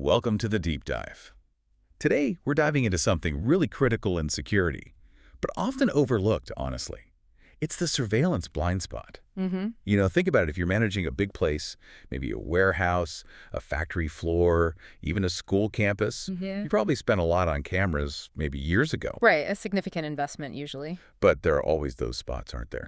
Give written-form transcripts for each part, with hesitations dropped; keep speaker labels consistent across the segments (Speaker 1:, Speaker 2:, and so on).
Speaker 1: Welcome to the Deep Dive. Today, we're diving into something really critical in security, but often overlooked, honestly. It's the surveillance blind spot. Think about it. If you're managing a big place, maybe a warehouse, a factory floor, even a school campus,
Speaker 2: Yeah.
Speaker 1: you probably spent a lot on cameras maybe years ago.
Speaker 2: Right, a significant investment usually.
Speaker 1: But there are always those spots, aren't there?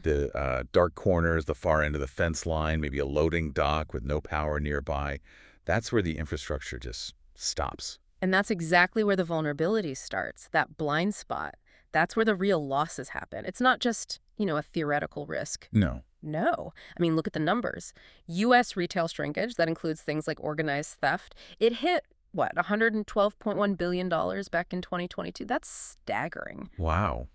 Speaker 1: The dark corners, the far end of the fence line, maybe a loading dock with no power nearby. That's where the infrastructure just stops.
Speaker 2: And that's exactly where the vulnerability starts, that blind spot. That's where the real losses happen. It's not just, a theoretical risk.
Speaker 1: No.
Speaker 2: No. I mean, look at the numbers. U.S. retail shrinkage, that includes things like organized theft, it hit, $112.1 billion back in 2022. That's staggering.
Speaker 1: Wow.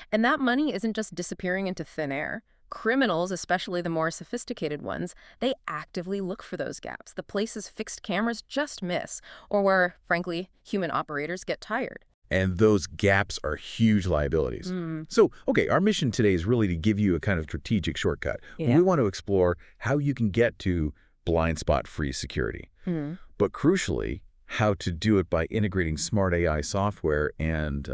Speaker 2: And that money isn't just disappearing into thin air. Criminals, especially the more sophisticated ones, they actively look for those gaps, the places fixed cameras just miss, or where, frankly, human operators get tired.
Speaker 1: And those gaps are huge liabilities. So, our mission today is really to give you a kind of strategic shortcut.
Speaker 2: Yeah.
Speaker 1: We want to explore how you can get to blind spot-free security. But crucially, how to do it by integrating smart AI software and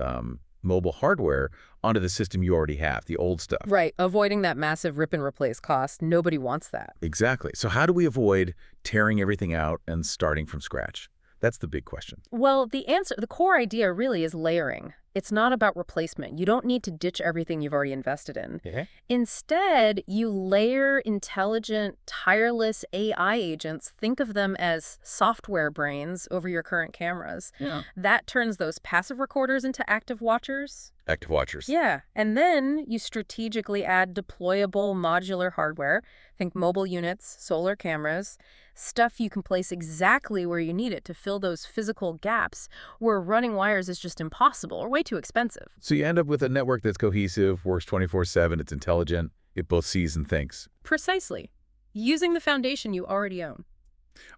Speaker 1: mobile hardware onto the system you already have, the old stuff.
Speaker 2: Right, avoiding that massive rip-and-replace cost. Nobody wants that.
Speaker 1: Exactly. So how do we avoid tearing everything out and starting from scratch? That's the big question.
Speaker 2: Well, the core idea really is layering. It's not about replacement. You don't need to ditch everything you've already invested in. Instead, you layer intelligent, tireless AI agents. Think of them as software brains over your current cameras. That turns those passive recorders into active watchers.
Speaker 1: Active watchers.
Speaker 2: Yeah, and then you strategically add deployable modular hardware. Think mobile units, solar cameras, stuff you can place exactly where you need it to fill those physical gaps where running wires is just impossible or way too expensive.
Speaker 1: So you end up with a network that's cohesive, works 24/7, it's intelligent, it both sees and thinks.
Speaker 2: Precisely. Using the foundation you already own.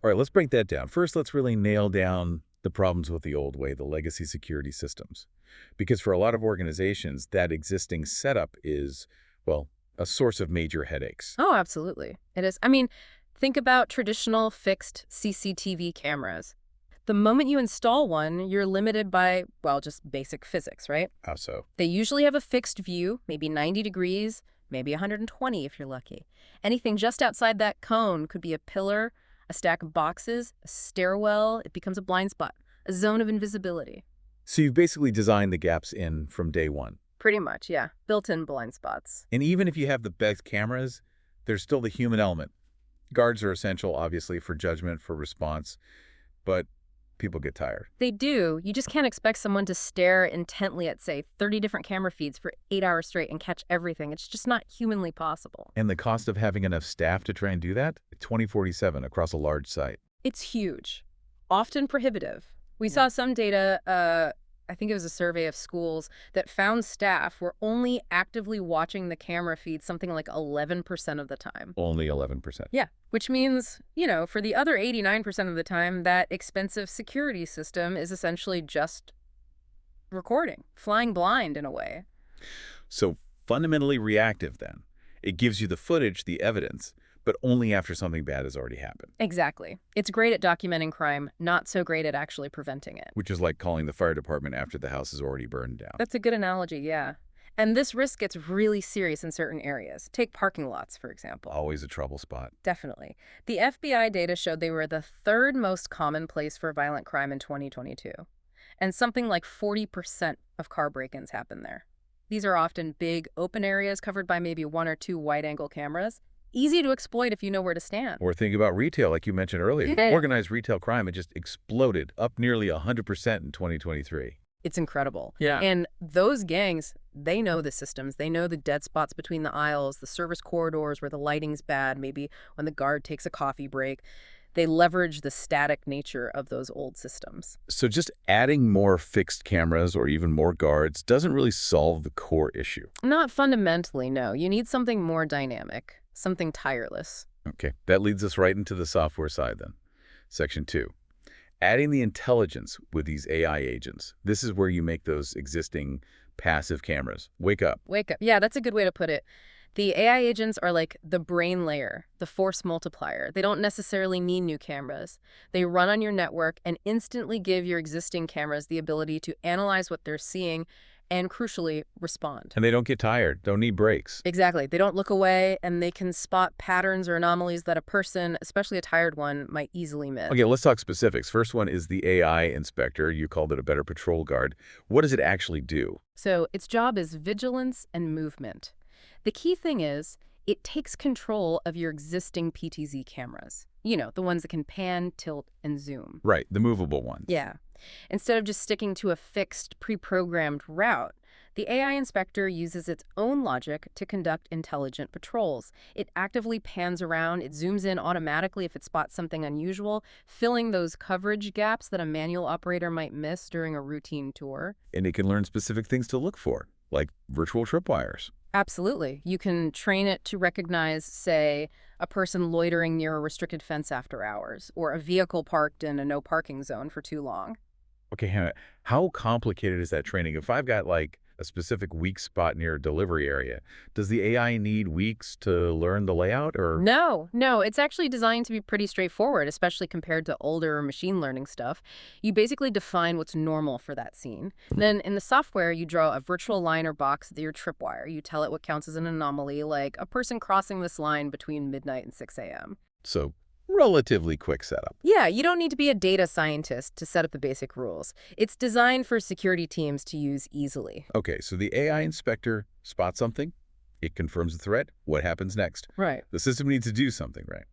Speaker 1: All right, let's break that down. First, let's really nail down the problems with the old way, the legacy security systems. Because for a lot of organizations, that existing setup is, a source of major headaches.
Speaker 2: Oh, absolutely. It is. I mean, think about traditional fixed CCTV cameras. The moment you install one, you're limited by, just basic physics, right?
Speaker 1: How so?
Speaker 2: They usually have a fixed view, maybe 90 degrees, maybe 120 if you're lucky. Anything just outside that cone could be a pillar, a stack of boxes, a stairwell. It becomes a blind spot, a zone of invisibility.
Speaker 1: So you've basically designed the gaps in from day one.
Speaker 2: Pretty much, yeah. Built-in blind spots.
Speaker 1: And even if you have the best cameras, there's still the human element. Guards are essential, obviously, for judgment, for response, but people get tired.
Speaker 2: They do. You just can't expect someone to stare intently at, say, 30 different camera feeds for 8 hours straight and catch everything. It's just not humanly possible.
Speaker 1: And the cost of having enough staff to try and do that? 2047 across a large site.
Speaker 2: It's huge. Often prohibitive. We saw some data, I think it was a survey of schools, that found staff were only actively watching the camera feed something like 11% of the time.
Speaker 1: Only 11%.
Speaker 2: Yeah, which means, for the other 89% of the time, that expensive security system is essentially just recording, flying blind in a way.
Speaker 1: So fundamentally reactive then. It gives you the footage, the evidence, but only after something bad has already happened.
Speaker 2: Exactly. It's great at documenting crime, not so great at actually preventing it.
Speaker 1: Which is like calling the fire department after the house is already burned down.
Speaker 2: That's a good analogy, yeah. And this risk gets really serious in certain areas. Take parking lots, for example.
Speaker 1: Always a trouble spot.
Speaker 2: Definitely. The FBI data showed they were the third most common place for violent crime in 2022. And something like 40% of car break-ins happen there. These are often big, open areas covered by maybe 1 or 2 wide-angle cameras. Easy to exploit if you know where to stand.
Speaker 1: Or think about retail, like you mentioned earlier.
Speaker 2: Yeah.
Speaker 1: Organized retail crime, it just exploded, up nearly 100% in 2023.
Speaker 2: It's incredible.
Speaker 1: Yeah.
Speaker 2: And those gangs, they know the systems. They know the dead spots between the aisles, the service corridors where the lighting's bad, maybe when the guard takes a coffee break. They leverage the static nature of those old systems.
Speaker 1: So just adding more fixed cameras or even more guards doesn't really solve the core issue.
Speaker 2: Not fundamentally, no. You need something more dynamic. Something tireless.
Speaker 1: Okay, that leads us right into the software side then. Section 2. Adding the intelligence with these AI agents. This is where you make those existing passive cameras wake up.
Speaker 2: Wake up. Yeah, that's a good way to put it. The AI agents are like the brain layer, the force multiplier. They don't necessarily need new cameras. They run on your network and instantly give your existing cameras the ability to analyze what they're seeing and, crucially, respond.
Speaker 1: And they don't get tired, don't need breaks.
Speaker 2: Exactly. They don't look away, and they can spot patterns or anomalies that a person, especially a tired one, might easily miss.
Speaker 1: Okay, let's talk specifics. First one is the AI inspector. You called it a better patrol guard. What does it actually do?
Speaker 2: So its job is vigilance and movement. The key thing is, it takes control of your existing PTZ cameras. You know, the ones that can pan, tilt, and zoom.
Speaker 1: Right, the movable ones.
Speaker 2: Yeah. Instead of just sticking to a fixed, pre-programmed route, the AI inspector uses its own logic to conduct intelligent patrols. It actively pans around, it zooms in automatically if it spots something unusual, filling those coverage gaps that a manual operator might miss during a routine tour.
Speaker 1: And it can learn specific things to look for, like virtual tripwires.
Speaker 2: Absolutely. You can train it to recognize, say, a person loitering near a restricted fence after hours, or a vehicle parked in a no parking zone for too long.
Speaker 1: Okay, Hannah, how complicated is that training? If I've got like a specific weak spot near a delivery area, does the AI need weeks to learn the layout or?
Speaker 2: No, it's actually designed to be pretty straightforward, especially compared to older machine learning stuff. You basically define what's normal for that scene. Then in the software, you draw a virtual line or box with your tripwire. You tell it what counts as an anomaly, like a person crossing this line between midnight and 6 a.m.
Speaker 1: So relatively quick setup.
Speaker 2: Yeah, you don't need to be a data scientist to set up the basic rules. It's designed for security teams to use easily.
Speaker 1: Okay, so the AI inspector spots something, it confirms the threat. What happens next?
Speaker 2: Right.
Speaker 1: The system needs to do something, right?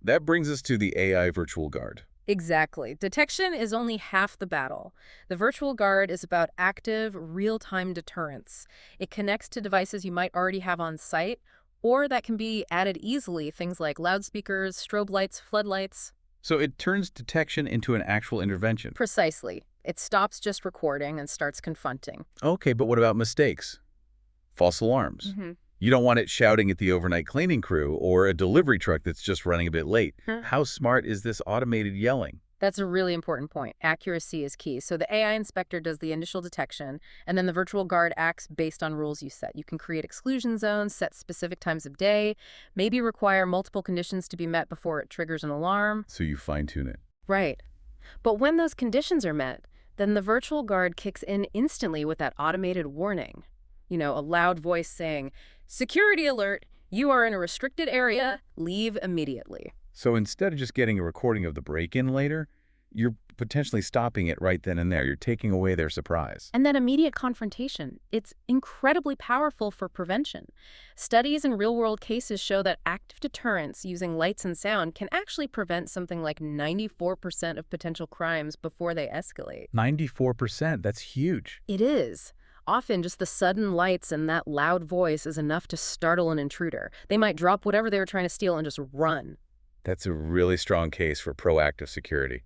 Speaker 1: That brings us to the AI virtual guard.
Speaker 2: Exactly. Detection is only half the battle. The virtual guard is about active, real-time deterrence. It connects to devices you might already have on site, or that can be added easily, things like loudspeakers, strobe lights, floodlights.
Speaker 1: So it turns detection into an actual intervention.
Speaker 2: Precisely. It stops just recording and starts confronting.
Speaker 1: Okay, but what about mistakes? False alarms. You don't want it shouting at the overnight cleaning crew or a delivery truck that's just running a bit late. How smart is this automated yelling?
Speaker 2: That's a really important point. Accuracy is key. So the AI inspector does the initial detection, and then the virtual guard acts based on rules you set. You can create exclusion zones, set specific times of day, maybe require multiple conditions to be met before it triggers an alarm.
Speaker 1: So you fine-tune it.
Speaker 2: Right. But when those conditions are met, then the virtual guard kicks in instantly with that automated warning. You know, a loud voice saying, "Security alert, you are in a restricted area, leave immediately."
Speaker 1: So instead of just getting a recording of the break-in later, you're potentially stopping it right then and there. You're taking away their surprise.
Speaker 2: And that immediate confrontation, it's incredibly powerful for prevention. Studies and real-world cases show that active deterrence using lights and sound can actually prevent something like 94% of potential crimes before they escalate.
Speaker 1: 94%, that's huge.
Speaker 2: It is. Often just the sudden lights and that loud voice is enough to startle an intruder. They might drop whatever they were trying to steal and just run.
Speaker 1: That's a really strong case for proactive security.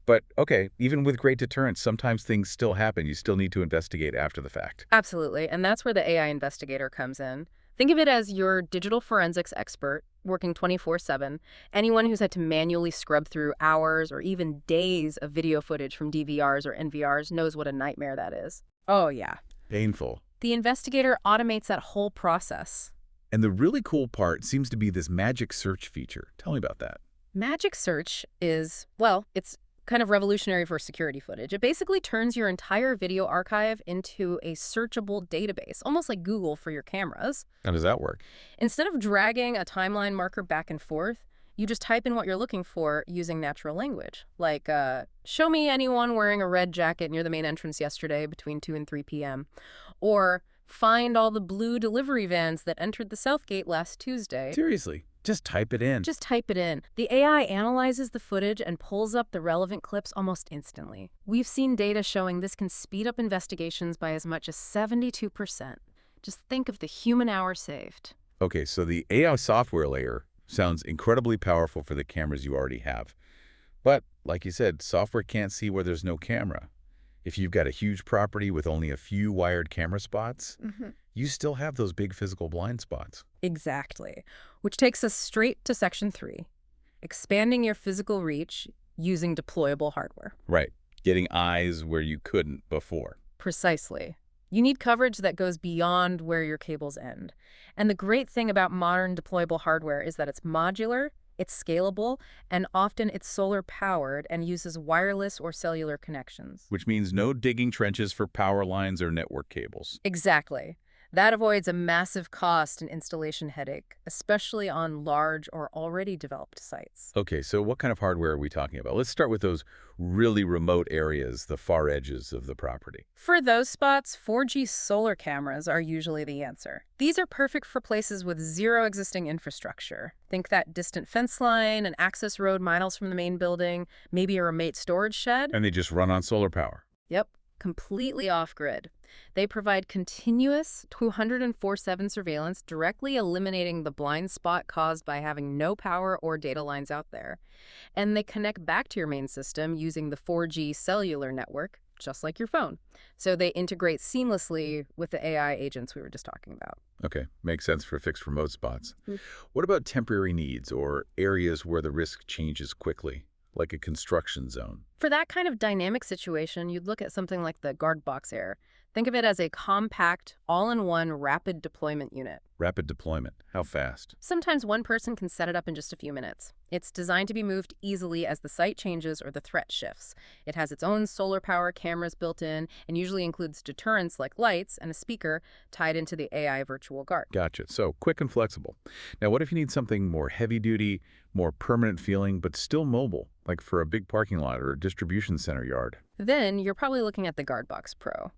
Speaker 1: But, okay, even with great deterrence, sometimes things still happen. You still need to investigate after the fact.
Speaker 2: Absolutely, and that's where the AI investigator comes in. Think of it as your digital forensics expert, working 24/7. Anyone who's had to manually scrub through hours or even days of video footage from DVRs or NVRs knows what a nightmare that is. Oh, yeah.
Speaker 1: Painful.
Speaker 2: The investigator automates that whole process.
Speaker 1: And the really cool part seems to be this magic search feature. Tell me about that.
Speaker 2: Magic Search is, well, it's kind of revolutionary for security footage. It basically turns your entire video archive into a searchable database, almost like Google for your cameras.
Speaker 1: How does that work?
Speaker 2: Instead of dragging a timeline marker back and forth, you just type in what you're looking for using natural language. Like, show me anyone wearing a red jacket near the main entrance yesterday between 2 and 3 p.m. Or find all the blue delivery vans that entered the South Gate last Tuesday.
Speaker 1: Seriously, just type it in.
Speaker 2: Just type it in. The AI analyzes the footage and pulls up the relevant clips almost instantly. We've seen data showing this can speed up investigations by as much as 72%. Just think of the human hour saved.
Speaker 1: Okay, so the AI software layer sounds incredibly powerful for the cameras you already have. But, like you said, software can't see where there's no camera. If you've got a huge property with only a few wired camera spots, you still have those big physical blind spots.
Speaker 2: Exactly. Which takes us straight to Section 3, expanding your physical reach using deployable hardware.
Speaker 1: Right. Getting eyes where you couldn't before.
Speaker 2: Precisely. You need coverage that goes beyond where your cables end. And the great thing about modern deployable hardware is that it's modular, it's scalable, and often it's solar-powered and uses wireless or cellular connections.
Speaker 1: Which means no digging trenches for power lines or network cables.
Speaker 2: Exactly. That avoids a massive cost and installation headache, especially on large or already developed sites.
Speaker 1: Okay, so what kind of hardware are we talking about? Let's start with those really remote areas, the far edges of the property.
Speaker 2: For those spots, 4G solar cameras are usually the answer. These are perfect for places with zero existing infrastructure. Think that distant fence line, an access road miles from the main building, maybe a remote storage shed.
Speaker 1: And they just run on solar power.
Speaker 2: Yep, completely off-grid. They provide continuous 204/7 surveillance, directly eliminating the blind spot caused by having no power or data lines out there. And they connect back to your main system using the 4G cellular network, just like your phone. So they integrate seamlessly with the AI agents we were just talking about.
Speaker 1: Okay, makes sense for fixed remote spots.
Speaker 2: Mm.
Speaker 1: What about temporary needs or areas where the risk changes quickly, like a construction zone?
Speaker 2: For that kind of dynamic situation, you'd look at something like the Guard Box Air. Think of it as a compact, all-in-one rapid deployment unit.
Speaker 1: Rapid deployment. How fast?
Speaker 2: Sometimes one person can set it up in just a few minutes. It's designed to be moved easily as the site changes or the threat shifts. It has its own solar power cameras built in and usually includes deterrence like lights and a speaker tied into the AI virtual guard.
Speaker 1: Gotcha. So quick and flexible. Now, what if you need something more heavy-duty, more permanent feeling, but still mobile, like for a big parking lot or a distribution center yard?
Speaker 2: Then you're probably looking at the Guard Box Pro.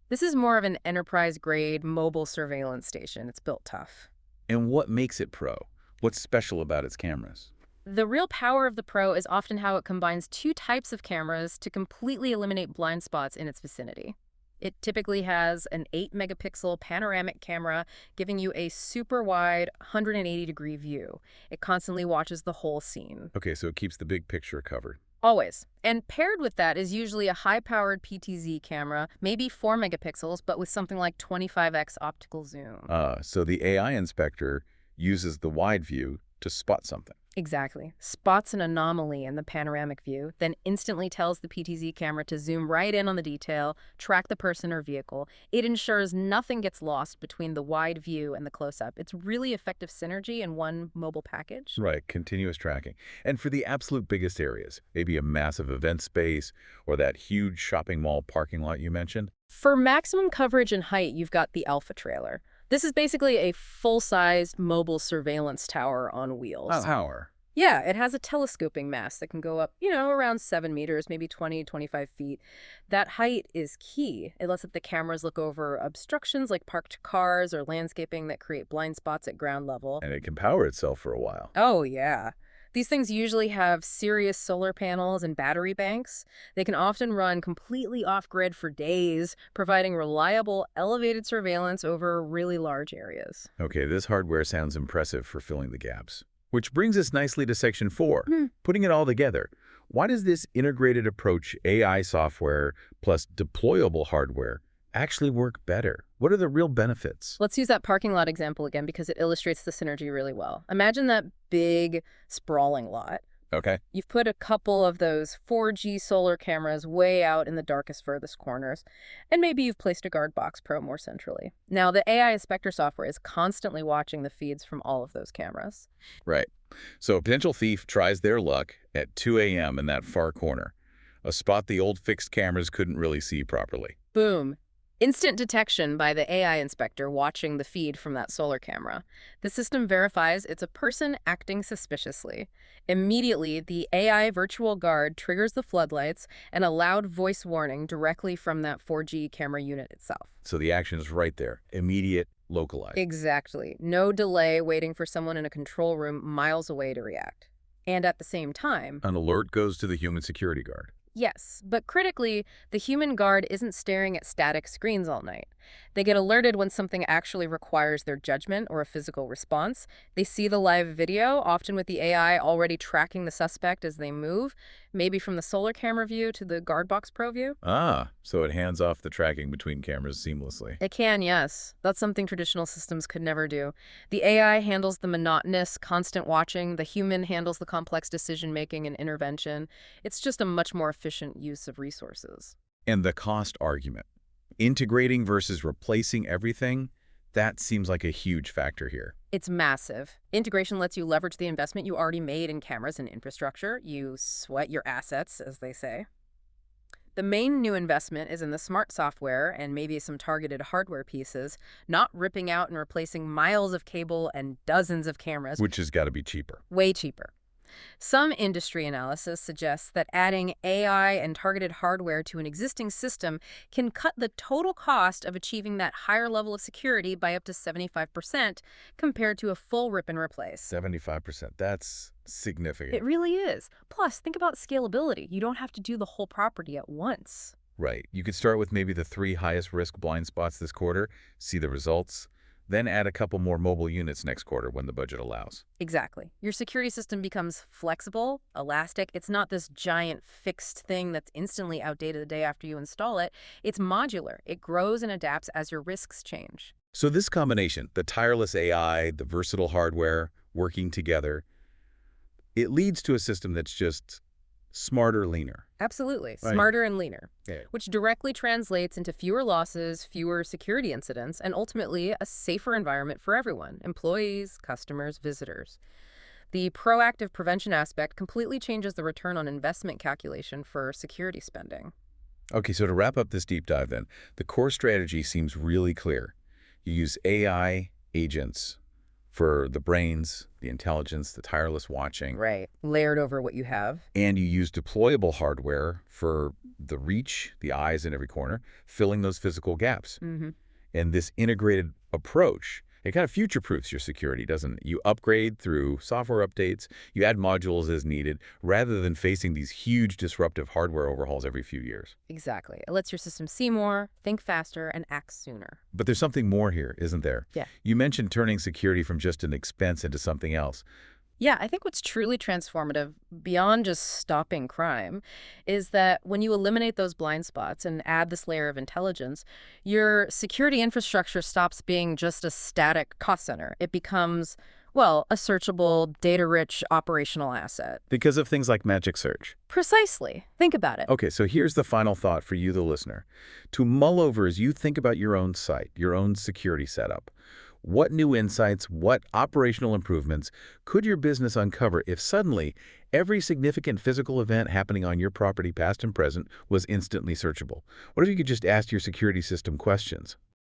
Speaker 2: This is more of an enterprise-grade mobile surveillance station. It's built tough.
Speaker 1: And what makes it pro? What's special about its cameras?
Speaker 2: The real power of the Pro is often how it combines two types of cameras to completely eliminate blind spots in its vicinity. It typically has an 8-megapixel panoramic camera giving you a super wide 180-degree view. It constantly watches the whole scene.
Speaker 1: Okay, so it keeps the big picture covered.
Speaker 2: Always. And paired with that is usually a high-powered PTZ camera, maybe 4 megapixels, but with something like 25x optical zoom.
Speaker 1: So the AI inspector uses the wide view to spot something.
Speaker 2: Exactly. Spots an anomaly in the panoramic view, then instantly tells the PTZ camera to zoom right in on the detail, track the person or vehicle. It ensures nothing gets lost between the wide view and the close-up. It's really effective synergy in one mobile package.
Speaker 1: Right, continuous tracking. And for the absolute biggest areas, maybe a massive event space or that huge shopping mall parking lot you mentioned?
Speaker 2: For maximum coverage and height, you've got the Alpha Trailer. This is basically a full-sized mobile surveillance tower on wheels.
Speaker 1: Oh, tower.
Speaker 2: Yeah, it has a telescoping mast that can go up, around 7 meters, maybe 20, 25 feet. That height is key. It lets the cameras look over obstructions like parked cars or landscaping that create blind spots at ground level.
Speaker 1: And it can power itself for a while.
Speaker 2: Oh, yeah. These things usually have serious solar panels and battery banks. They can often run completely off-grid for days, providing reliable, elevated surveillance over really large areas.
Speaker 1: Okay, this hardware sounds impressive for filling the gaps. Which brings us nicely to Section 4. Putting it all together, why does this integrated approach, AI software plus deployable hardware, actually work better? What are the real benefits?
Speaker 2: Let's use that parking lot example again because it illustrates the synergy really well. Imagine that big, sprawling lot.
Speaker 1: Okay.
Speaker 2: You've put a couple of those 4G solar cameras way out in the darkest, furthest corners, and maybe you've placed a Guard Box Pro more centrally. Now, the AI inspector software is constantly watching the feeds from all of those cameras.
Speaker 1: Right. So a potential thief tries their luck at 2 a.m. in that far corner, a spot the old fixed cameras couldn't really see properly.
Speaker 2: Boom. Instant detection by the AI inspector watching the feed from that solar camera. The system verifies it's a person acting suspiciously. Immediately, the AI virtual guard triggers the floodlights and a loud voice warning directly from that 4G camera unit itself.
Speaker 1: So the action is right there, immediate, localized.
Speaker 2: Exactly. No delay waiting for someone in a control room miles away to react. And at the same time,
Speaker 1: An alert goes to the human security guard.
Speaker 2: yes, but critically, the human guard isn't staring at static screens all night. They get alerted when something actually requires their judgment or a physical response. They see the live video, often with the AI already tracking the suspect as they move, maybe from the solar camera view to the Guard Box Pro view.
Speaker 1: So it hands off the tracking between cameras seamlessly.
Speaker 2: It can, yes. That's something traditional systems could never do. The AI handles the monotonous, constant watching. The human handles the complex decision-making and intervention. It's just a much more efficient use of resources.
Speaker 1: And the cost argument. Integrating versus replacing everything, that seems like a huge factor here.
Speaker 2: It's massive. Integration lets you leverage the investment you already made in cameras and infrastructure. You sweat your assets, as they say. The main new investment is in the smart software and maybe some targeted hardware pieces, not ripping out and replacing miles of cable and dozens of cameras.
Speaker 1: Which has got to be cheaper.
Speaker 2: Way cheaper. Some industry analysis suggests that adding AI and targeted hardware to an existing system can cut the total cost of achieving that higher level of security by up to 75% compared to a full rip and replace.
Speaker 1: 75%. That's significant.
Speaker 2: It really is. Plus, think about scalability. You don't have to do the whole property at once.
Speaker 1: Right. You could start with maybe the 3 highest risk blind spots this quarter, see the results, then add a couple more mobile units next quarter when the budget allows.
Speaker 2: Exactly. Your security system becomes flexible, elastic. It's not this giant fixed thing that's instantly outdated the day after you install it. It's modular. It grows and adapts as your risks change.
Speaker 1: So this combination, the tireless AI, the versatile hardware, working together, it leads to a system that's just smarter, leaner.
Speaker 2: Absolutely.
Speaker 1: Right.
Speaker 2: Smarter and leaner,
Speaker 1: Yeah.
Speaker 2: which directly translates into fewer losses, fewer security incidents, and ultimately a safer environment for everyone, employees, customers, visitors. The proactive prevention aspect completely changes the return on investment calculation for security spending.
Speaker 1: Okay, so to wrap up this deep dive then, the core strategy seems really clear. You use AI agents for the brains, the intelligence, the tireless watching.
Speaker 2: Right. Layered over what you have.
Speaker 1: And you use deployable hardware for the reach, the eyes in every corner, filling those physical gaps. And this integrated approach, it kind of future-proofs your security, doesn't it? You upgrade through software updates, you add modules as needed, rather than facing these huge disruptive hardware overhauls every few years.
Speaker 2: Exactly. It lets your system see more, think faster, and act sooner.
Speaker 1: But there's something more here, isn't there?
Speaker 2: Yeah.
Speaker 1: You mentioned turning security from just an expense into something else.
Speaker 2: Yeah, I think what's truly transformative, beyond just stopping crime, is that when you eliminate those blind spots and add this layer of intelligence, your security infrastructure stops being just a static cost center. It becomes, well, a searchable, data-rich operational asset.
Speaker 1: Because of things like Magic Search.
Speaker 2: Precisely. Think about it.
Speaker 1: Okay, so here's the final thought for you, the listener. To mull over as you think about your own site, your own security setup. What new insights, what operational improvements could your business uncover if suddenly every significant physical event happening on your property, past and present, was instantly searchable? What if you could just ask your security system questions?